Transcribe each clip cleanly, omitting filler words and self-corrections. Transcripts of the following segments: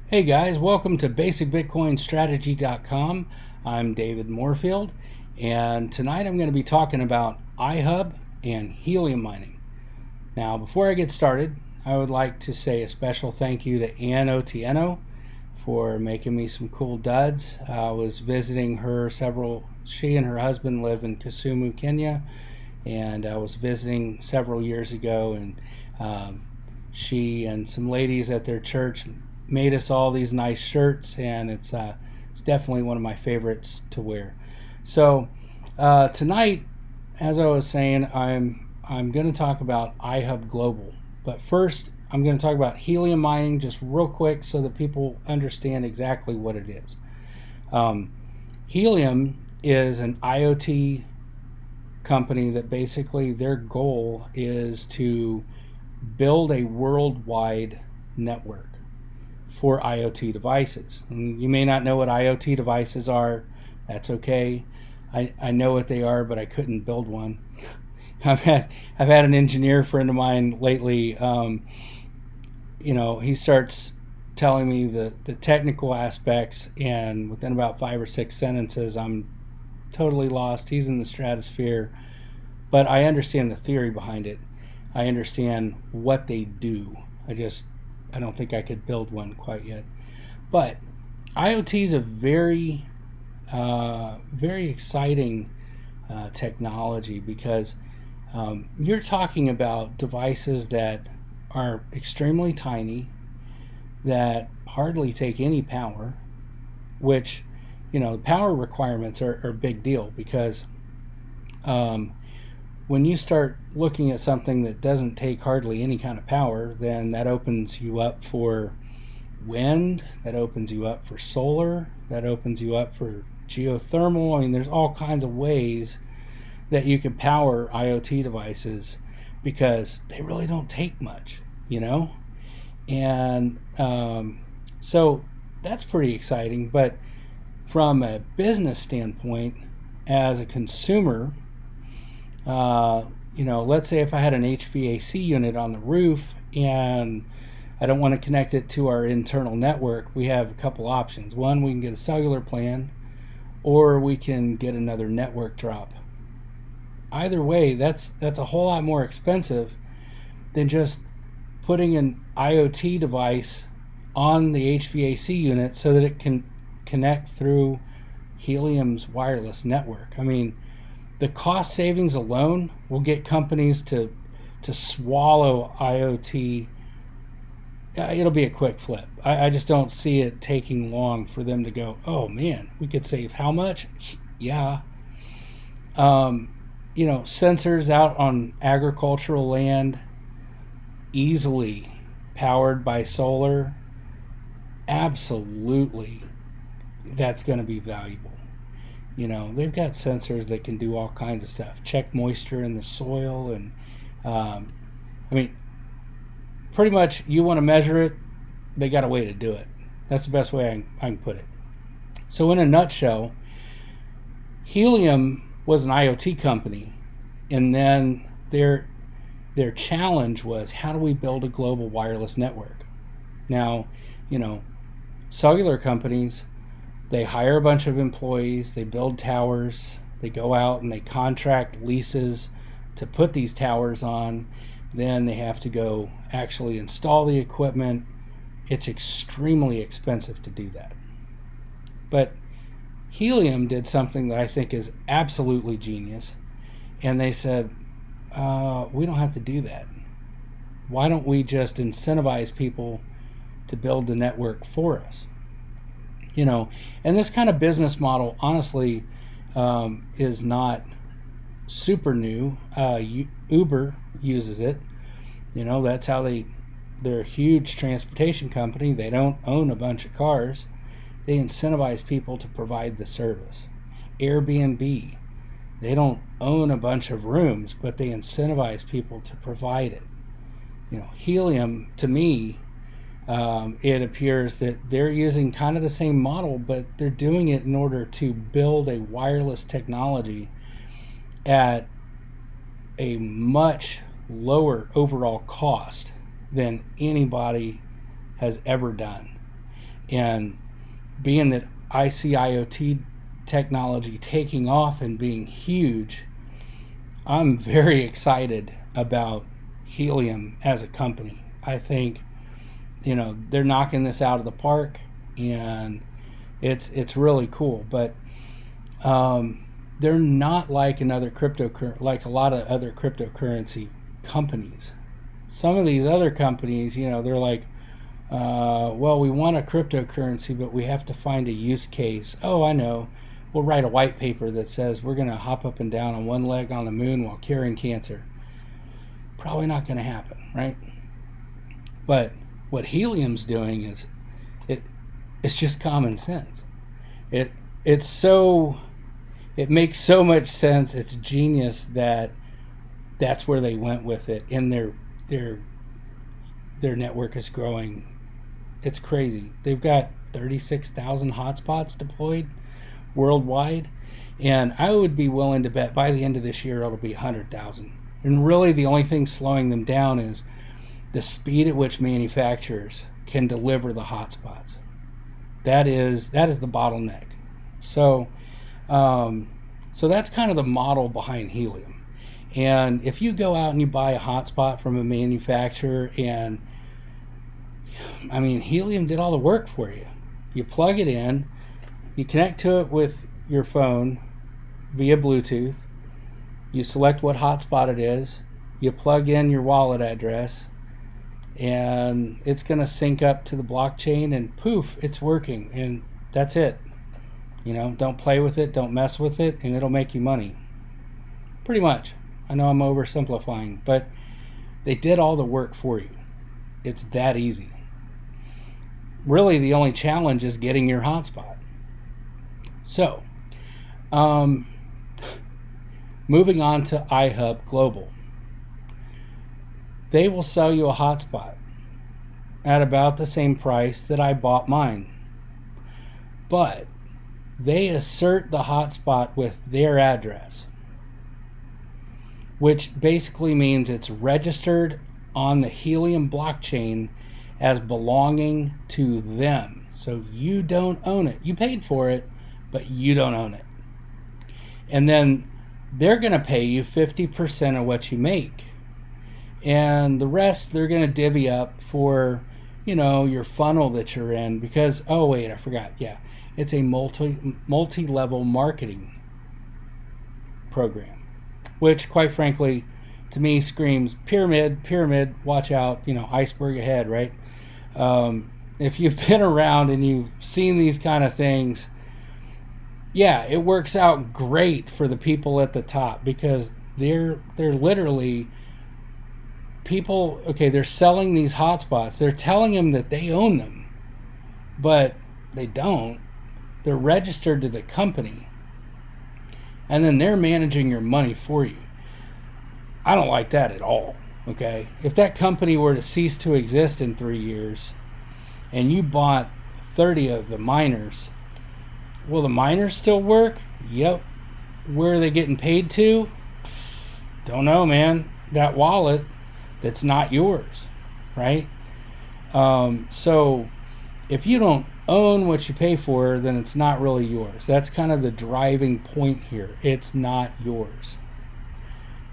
Hey guys, welcome to basicbitcoinstrategy.com. I'm David Moorfield, and tonight I'm going to be talking about IHUB and helium mining. Now, before I get started, I would like to say a special thank you to Ann Otieno for making me some cool duds. I was visiting her she and her husband live in Kisumu, Kenya, and I was visiting several years ago, and she and some ladies at their church made us all these nice shirts, and it's definitely one of my favorites to wear. So tonight, as I was saying, I'm going to talk about IHUB Global, but first I'm going to talk about helium mining just real quick so that people understand exactly what it is. Helium is an IoT company that basically their goal is to build a worldwide network for IoT devices. And you may not know what IoT devices are. That's okay. I know what they are, but I couldn't build one. I've had an engineer friend of mine lately. He starts telling me the technical aspects, and within about 5 or 6 sentences, I'm totally lost. He's in the stratosphere, but I understand the theory behind it. I understand what they do. I don't think I could build one quite yet. But IoT is a very, very exciting technology because you're talking about devices that are extremely tiny, that hardly take any power, which, the power requirements are a big deal because when you start looking at something that doesn't take hardly any kind of power, then that opens you up for wind, that opens you up for solar, that opens you up for geothermal. I mean, there's all kinds of ways that you can power IoT devices because they really don't take much, And so that's pretty exciting. But from a business standpoint, as a consumer, let's say if I had an HVAC unit on the roof and I don't want to connect it to our internal network, we have a couple options. One, we can get a cellular plan, or we can get another network drop. Either way, that's a whole lot more expensive than just putting an IoT device on the HVAC unit so that it can connect through Helium's wireless network. I mean, the cost savings alone will get companies to swallow IoT. It'll be a quick flip. I just don't see it taking long for them to go, oh man, we could save how much? Yeah. Sensors out on agricultural land, easily powered by solar, absolutely, that's going to be valuable. They've got sensors that can do all kinds of stuff. Check moisture in the soil, and pretty much you want to measure it, they got a way to do it. That's the best way I can put it. So in a nutshell, Helium was an IoT company, and then their challenge was, how do we build a global wireless network? Now, cellular companies, they hire a bunch of employees, they build towers, they go out and they contract leases to put these towers on. Then they have to go actually install the equipment. It's extremely expensive to do that. But Helium did something that I think is absolutely genius. And they said, we don't have to do that. Why don't we just incentivize people to build the network for us? And this kind of business model, honestly, is not super new. Uber uses it. That's how they're a huge transportation company. They don't own a bunch of cars. They incentivize people to provide the service. Airbnb, they don't own a bunch of rooms, but they incentivize people to provide it. Helium, to me, it appears that they're using kind of the same model, but they're doing it in order to build a wireless technology at a much lower overall cost than anybody has ever done. And being that I see IoT technology taking off and being huge, I'm very excited about Helium as a company. I think, they're knocking this out of the park, and it's really cool. But they're not like like a lot of other cryptocurrency companies. Some of these other companies, they're like, well, we want a cryptocurrency, but we have to find a use case. Oh, I know. We'll write a white paper that says we're going to hop up and down on one leg on the moon while curing cancer. Probably not going to happen, right? But what Helium's doing is it's just common sense. It makes so much sense. It's genius that that's where they went with it, and their network is growing. It's crazy. They've got 36,000 hotspots deployed worldwide, and I would be willing to bet by the end of this year it'll be 100,000. And really the only thing slowing them down is the speed at which manufacturers can deliver the hotspots. That is the bottleneck. So that's kind of the model behind Helium. And if you go out and you buy a hotspot from a manufacturer, and Helium did all the work for you. You plug it in, you connect to it with your phone via Bluetooth, you select what hotspot it is, you plug in your wallet address, and it's going to sync up to the blockchain, and poof, it's working, and that's it. Don't play with it, don't mess with it, and it'll make you money. Pretty much. I know I'm oversimplifying, but they did all the work for you. It's that easy. Really, the only challenge is getting your hotspot. So, moving on to IHUB Global. They will sell you a hotspot at about the same price that I bought mine. But they assert the hotspot with their address, which basically means it's registered on the Helium blockchain as belonging to them. So you don't own it. You paid for it, but you don't own it. And then they're going to pay you 50% of what you make. And the rest they're going to divvy up for, your funnel that you're in, because, oh wait, I forgot. Yeah, it's a multi-level marketing program, which quite frankly to me screams pyramid, watch out, iceberg ahead, right? If you've been around and you've seen these kind of things, yeah, it works out great for the people at the top, because they're literally people. Okay, they're selling these hotspots. They're telling them that they own them, but they don't. They're registered to the company, and then they're managing your money for you. I don't like that at all. Okay, if that company were to cease to exist in 3 years and you bought 30 of the miners, will the miners still work? Yep. Where are they getting paid to? Don't know, man. That wallet that's not yours, right? So if you don't own what you pay for, then it's not really yours. That's kind of the driving point here. It's not yours.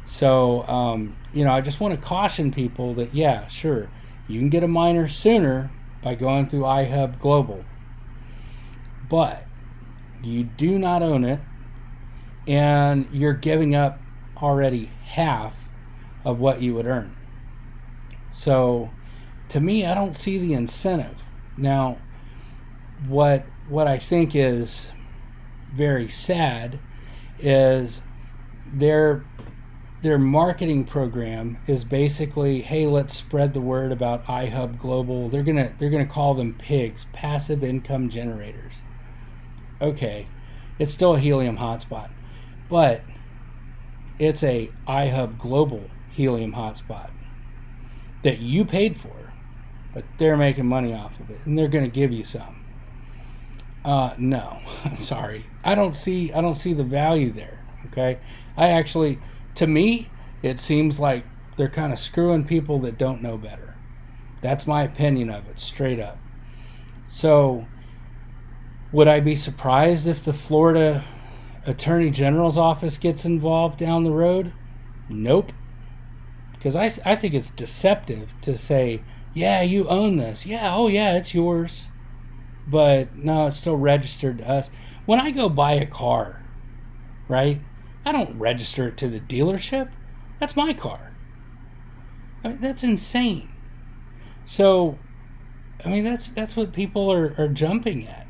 So, I just want to caution people that, yeah, sure, you can get a miner sooner by going through IHUB Global, but you do not own it, and you're giving up already half of what you would earn. So, to me, I don't see the incentive. Now, what I think is very sad is their marketing program is basically, hey, let's spread the word about IHUB Global. They're gonna call them PIGs, passive income generators. Okay, it's still a Helium hotspot, but it's a IHUB Global Helium hotspot that you paid for, but they're making money off of it, and they're gonna give you some. No, sorry, I don't see the value there. Okay, to me, it seems like they're kind of screwing people that don't know better. That's my opinion of it, straight up. So, would I be surprised if the Florida Attorney General's office gets involved down the road? Nope. Because I think it's deceptive to say, yeah, you own this. Yeah, oh yeah, it's yours. But no, it's still registered to us. When I go buy a car, right, I don't register it to the dealership. That's my car. I mean, that's insane. So, I mean, that's what people are jumping at.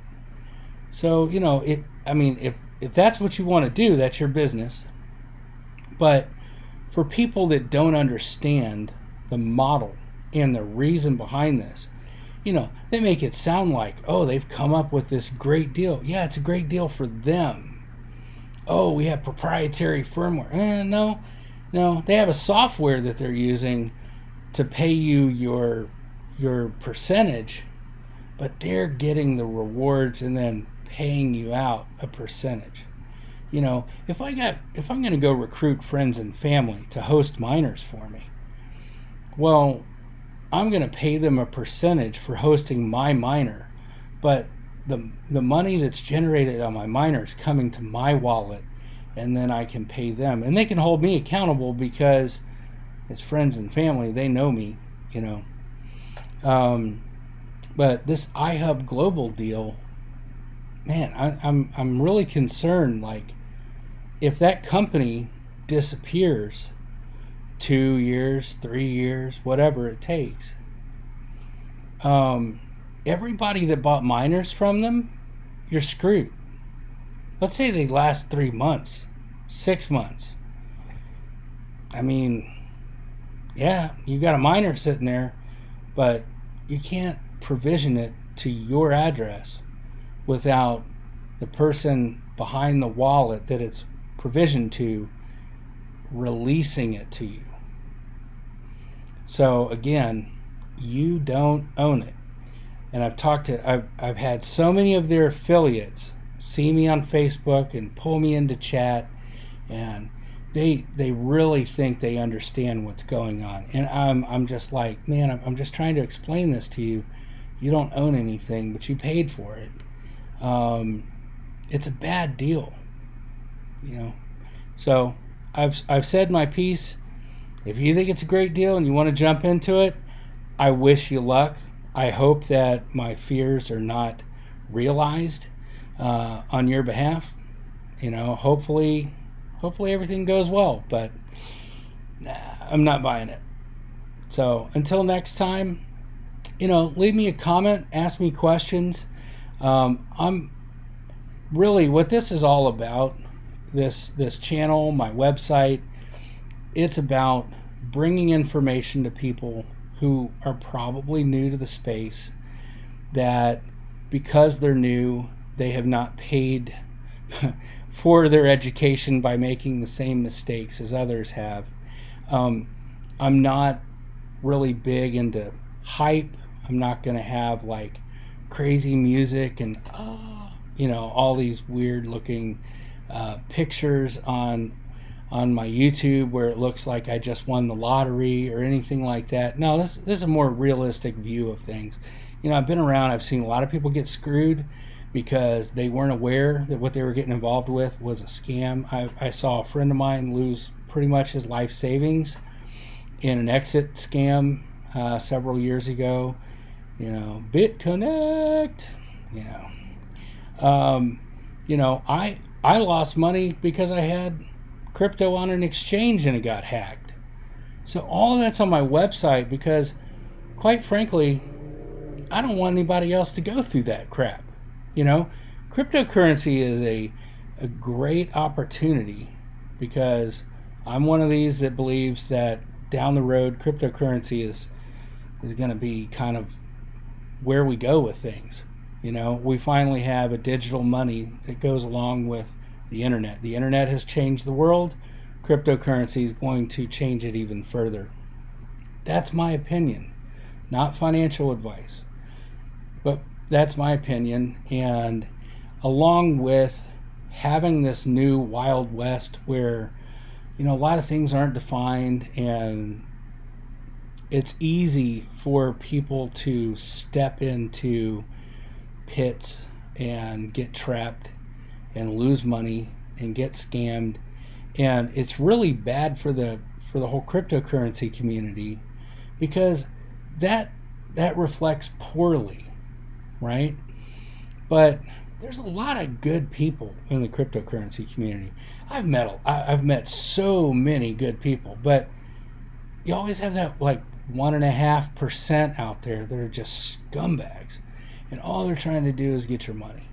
So, if that's what you want to do, that's your business. But for people that don't understand the model and the reason behind this, they make it sound like, oh, they've come up with this great deal. Yeah, it's a great deal for them. Oh, we have proprietary firmware. No, they have a software that they're using to pay you your percentage, but they're getting the rewards and then paying you out a percentage. If I'm going to go recruit friends and family to host miners for me, well, I'm going to pay them a percentage for hosting my miner, but the money that's generated on my miner is coming to my wallet, and then I can pay them, and they can hold me accountable because it's friends and family. They know me, But this IHUB Global deal, man, I'm really concerned. Like, if that company disappears 2 years, 3 years, whatever it takes, everybody that bought miners from them, you're screwed. Let's say they last 3 months, 6 months. I mean, yeah, you got a miner sitting there, but you can't provision it to your address without the person behind the wallet that it's provisioned to releasing it to you. So again, you don't own it. And I've had so many of their affiliates see me on Facebook and pull me into chat, and they really think they understand what's going on. And I'm just like, man, I'm just trying to explain this to you. You don't own anything, but you paid for it. It's a bad deal, So I've said my piece. If you think it's a great deal and you want to jump into it, I wish you luck. I hope that my fears are not realized on your behalf. Hopefully everything goes well, but I'm not buying it. So until next time, leave me a comment, ask me questions. I'm really, what this is all about, this channel, my website, it's about bringing information to people who are probably new to the space, that because they're new, they have not paid for their education by making the same mistakes as others have. I'm not really big into hype. I'm not going to have like crazy music and all these weird looking pictures on my YouTube where it looks like I just won the lottery or anything like that. No, this is a more realistic view of things. I've been around, I've seen a lot of people get screwed because they weren't aware that what they were getting involved with was a scam. I saw a friend of mine lose pretty much his life savings in an exit scam several years ago. BitConnect. I lost money because I had crypto on an exchange and it got hacked. So all of that's on my website because, quite frankly, I don't want anybody else to go through that crap. Cryptocurrency is a great opportunity because I'm one of these that believes that down the road cryptocurrency is going to be kind of where we go with things. We finally have a digital money that goes along with the internet. The internet has changed the world. Cryptocurrency is going to change it even further. That's my opinion, not financial advice, but that's my opinion. And along with having this new Wild West where, a lot of things aren't defined and it's easy for people to step into pits and get trapped and lose money and get scammed. And it's really bad for the whole cryptocurrency community, because that reflects poorly, right? But there's a lot of good people in the cryptocurrency community. I've met so many good people, but you always have that like 1.5% out there that are just scumbags, and all they're trying to do is get your money.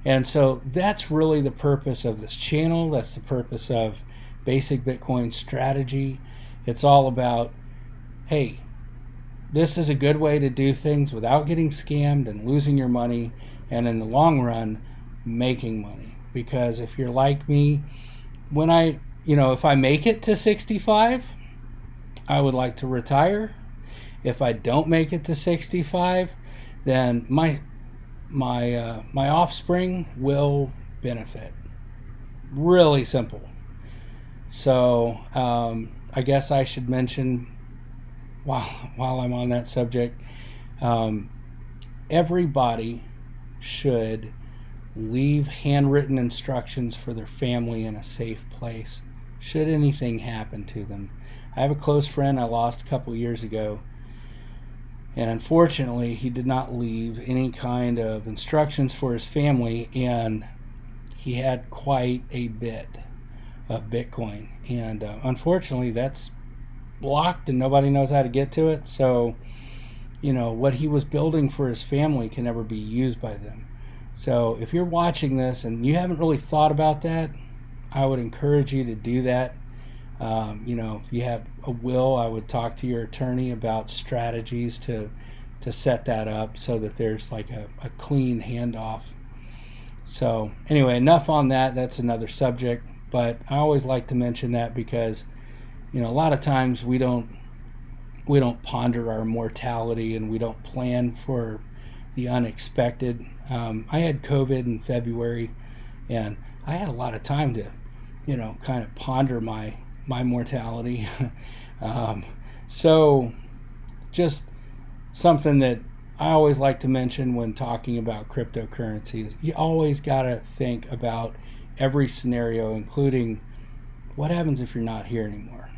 And so that's really the purpose of this channel. That's the purpose of Basic Bitcoin Strategy. It's all about, hey, this is a good way to do things without getting scammed and losing your money, and in the long run, making money. Because if you're like me, when if I make it to 65, I would like to retire. If I don't make it to 65, then my offspring will benefit. Really simple. So I guess I should mention, while I'm on that subject, everybody should leave handwritten instructions for their family in a safe place should anything happen to them. I have a close friend I lost a couple years ago, and unfortunately he did not leave any kind of instructions for his family, and he had quite a bit of Bitcoin, and unfortunately that's blocked and nobody knows how to get to it. So what he was building for his family can never be used by them. So if you're watching this and you haven't really thought about that, I would encourage you to do that. If you have a will, I would talk to your attorney about strategies to set that up so that there's like a clean handoff. So anyway, enough on that. That's another subject, but I always like to mention that because a lot of times we don't ponder our mortality, and we don't plan for the unexpected. I had COVID in February, and I had a lot of time to kind of ponder my mortality. So just something that I always like to mention when talking about cryptocurrency is you always got to think about every scenario, including what happens if you're not here anymore.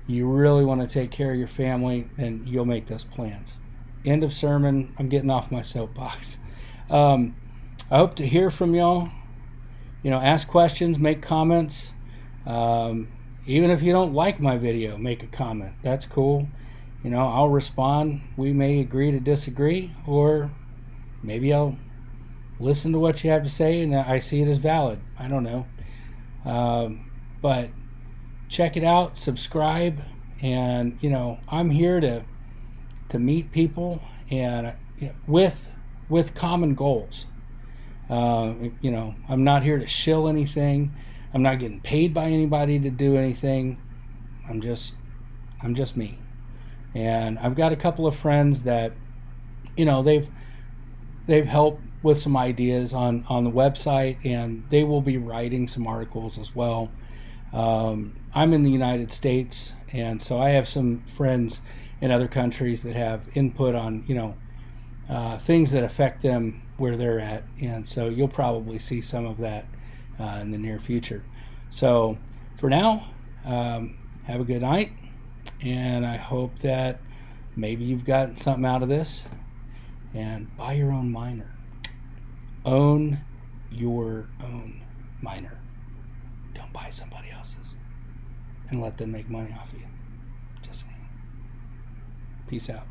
You really want to take care of your family, and you'll make those plans. End of sermon. I'm getting off my soapbox. I hope to hear from y'all. Ask questions, make comments. Even if you don't like my video, make a comment. That's cool. I'll respond. We may agree to disagree, or maybe I'll listen to what you have to say and I see it as valid. I don't know. But check it out, subscribe, and I'm here to meet people and with common goals. I'm not here to shill anything. I'm not getting paid by anybody to do anything. I'm just me. And I've got a couple of friends that they've helped with some ideas on the website, and they will be writing some articles as well. I'm in the United States, and so I have some friends in other countries that have input on things that affect them where they're at, and so you'll probably see some of that in the near future. So for now, have a good night, and I hope that maybe you've gotten something out of this. And buy your own miner. Own your own miner. Don't buy somebody else's and let them make money off of you. Just saying. Peace out.